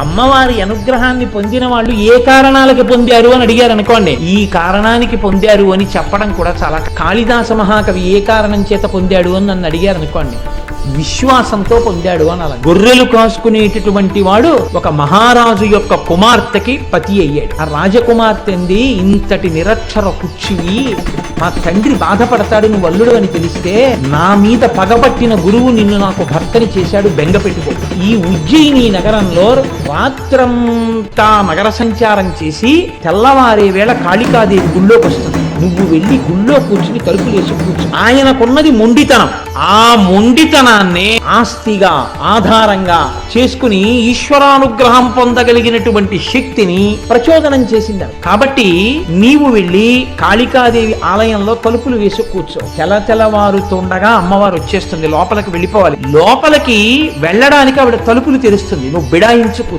అమ్మవారి అనుగ్రహాన్ని పొందిన వాళ్ళు ఏ కారణాలకి పొందారు అని అడిగారు అనుకోండి, ఈ కారణానికి పొందారు అని చెప్పడం కూడా చాలా. కాళిదాస మహాకవి ఏ కారణం చేత పొందాడు అని నన్ను అడిగారు అనుకోండి, విశ్వాసంతో పొందాడు అని. అలా గొర్రెలు కాసుకునేటటువంటి వాడు ఒక మహారాజు యొక్క కుమార్తెకి పతి అయ్యాడు. ఆ రాజకుమార్తె అంది, ఇంతటి నిరక్షర కుచ్చివి, మా తండ్రి బాధపడతాడు నువ్వు అల్లుడు అని తెలిస్తే, నా మీద పగబట్టిన గురువు నిన్ను నాకు భర్తని చేశాడు, బెంగ పెట్టుకో. ఈ ఉజ్జయిని నగరంలో రాత్రంతా నగర సంచారం చేసి తెల్లవారే వేళ కాళికాదేవి గుళ్ళోకి వస్తుంది. నువ్వు వెళ్ళి గుళ్ళో కూర్చుని తలుపులు వేసి కూర్చు. ఆయనకున్నది మొండితనం. ఆ మొండితనాన్ని ఆస్తిగా ఆధారంగా చేసుకుని ఈశ్వరానుగ్రహం పొందగలిగినటువంటి శక్తిని ప్రచోదనం చేసింది. కాబట్టి నీవు వెళ్ళి కాళికాదేవి ఆలయంలో తలుపులు వేసి కూర్చో. తెల్లవారుతుండగా అమ్మవారు వచ్చేస్తుంది, లోపలికి వెళ్ళిపోవాలి. లోపలికి వెళ్ళడానికి ఆవిడ తలుపులు తెరుస్తుంది, నువ్వు బిడాయించు కూర్చో.